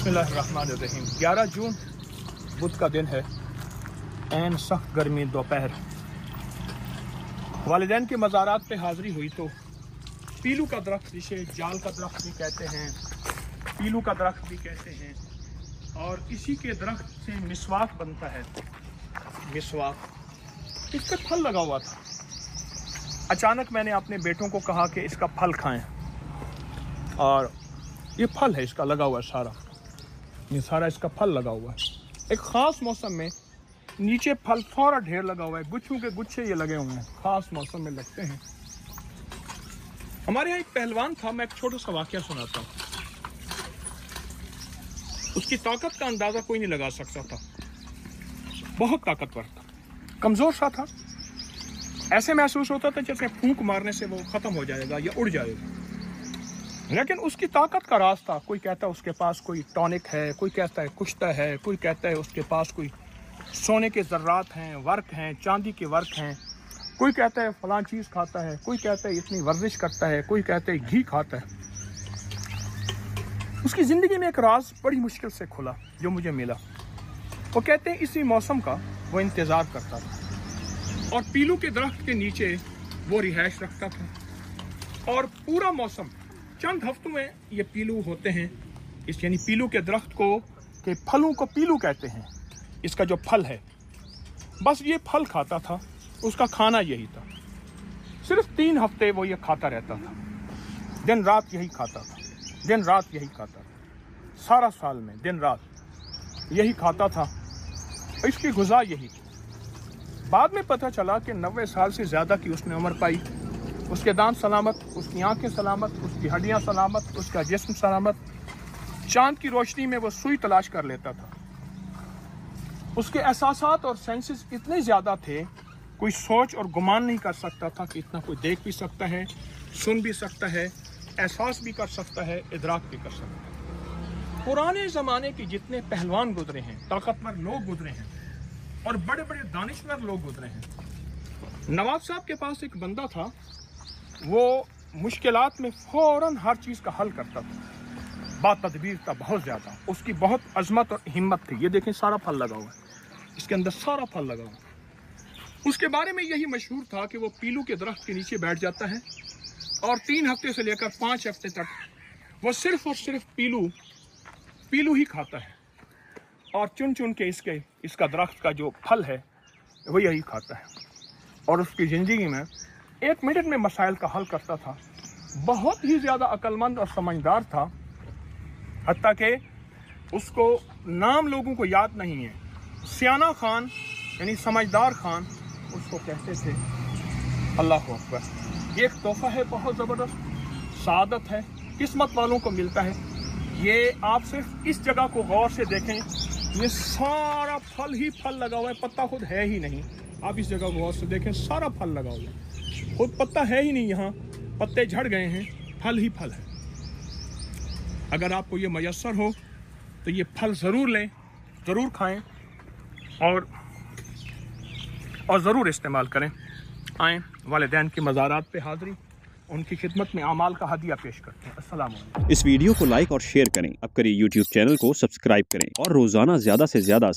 बिस्मिल्लाहिर्रहमानिर्रहीम। 11 जून बुध का दिन है। ऐन सख्त गर्मी दोपहर। वालिदैन के मज़ारात पे हाज़िरी हुई तो पीलू का दरख्त, जिसे जाल का दरख्त भी कहते हैं, पीलू का दरख्त भी कहते हैं, और इसी के दरख्त से मिसवाक बनता है। मिसवाक, इस पर फल लगा हुआ था। अचानक मैंने अपने बेटों को कहा कि इसका फल खाएं, और ये फल है इसका लगा हुआ है सारा, ये सारा इसका फल लगा हुआ है। एक ख़ास मौसम में नीचे फल सारा ढेर लगा हुआ है, गुच्छों के गुच्छे ये लगे हुए हैं, ख़ास मौसम में लगते हैं। हमारे यहाँ एक पहलवान था, मैं एक छोटा सा वाक़या सुनाता हूँ। उसकी ताकत का अंदाज़ा कोई नहीं लगा सकता था, बहुत ताकतवर था, कमज़ोर सा था। ऐसे महसूस होता था जैसे फूंक मारने से वो ख़त्म हो जाएगा या उड़ जाएगा। लेकिन उसकी ताकत का राज था। कोई कहता है उसके पास कोई टॉनिक है, कोई कहता है कुश्ता है, कोई कहता है उसके पास कोई सोने के ज़र्रात हैं, वर्क हैं, चांदी के वर्क हैं, कोई कहता है फलां चीज़ खाता है, कोई कहता है इतनी वर्जिश करता है, कोई कहता है घी खाता है। उसकी ज़िंदगी में एक राज बड़ी मुश्किल से खुला जो मुझे मिला। वो कहते हैं इसी मौसम का वो इंतज़ार करता था और पीलू के दरख्त के नीचे वो रिहाइश रखता था, और पूरा मौसम, चंद हफ्तों में ये पीलू होते हैं। इस यानी पीलू के दरख्त को के फलों को पीलू कहते हैं। इसका जो फल है, बस ये फल खाता था, उसका खाना यही था। सिर्फ 3 हफ्ते वो ये खाता रहता था, दिन रात यही खाता था, दिन रात यही खाता था, सारा साल में दिन रात यही खाता था। इसकी गुज़ा यही थी। बाद में पता चला कि 90 साल से ज़्यादा की उसने उम्र पाई। उसके दांत सलामत, उसकी आंखें सलामत, उसकी हड्डियां सलामत, उसका जिस्म सलामत। चांद की रोशनी में वो सुई तलाश कर लेता था। उसके एहसासात और सेंसेस इतने ज़्यादा थे, कोई सोच और गुमान नहीं कर सकता था कि इतना कोई देख भी सकता है, सुन भी सकता है, एहसास भी कर सकता है, इदराक भी कर सकता है। पुराने ज़माने के जितने पहलवान गुजरे हैं, ताकतवर लोग गुजरे हैं, और बड़े बड़े दानिशवर लोग गुजरे हैं। नवाब साहब के पास एक बंदा था, वो मुश्किलात में फ़ौरन हर चीज़ का हल करता था, बातदबीर था बहुत ज़्यादा। उसकी बहुत अजमत और हिम्मत थी। ये देखें सारा फल लगा हुआ है, इसके अंदर सारा फल लगा हुआ है। उसके बारे में यही मशहूर था कि वो पीलू के दरख्त के नीचे बैठ जाता है और 3 हफ्ते से लेकर 5 हफ्ते तक वो सिर्फ और सिर्फ पीलू ही खाता है, और चुन चुन के इसका दरख्त का जो फल है वो यही खाता है। और उसकी ज़िंदगी में 1 मिनट में मसाइल का हल करता था। बहुत ही ज़्यादा अक्लमंद और समझदार था, हत्ता कि उसको नाम लोगों को याद नहीं है। सियाना खान यानी समझदार खान उसको कहते थे। अल्लाह अकबर। ये एक तोहफ़ा है, बहुत ज़बरदस्त सादत है, किस्मत वालों को मिलता है। ये आप सिर्फ इस जगह को गौर से देखें, ये सारा फल ही फल लगा हुआ है, पत्ता खुद है ही नहीं। आप इस जगह को गौर से देखें, सारा फल लगा हुआ है, खुद पत्ता है ही नहीं। यहाँ पत्ते झड़ गए हैं, फल ही फल है। अगर आपको ये मयस्सर हो तो ये फल ज़रूर लें, ज़रूर खाएं, और ज़रूर इस्तेमाल करें। आएँ, वालिदैन की मज़ारात पे हाज़िरी, उनकी खिदमत में आमाल का हदिया पेश करते हैं। अस्सलाम वालेकुम। इस वीडियो को लाइक और शेयर करें। अब करिए YouTube चैनल को सब्सक्राइब करें और रोज़ाना ज़्यादा से ज़्यादा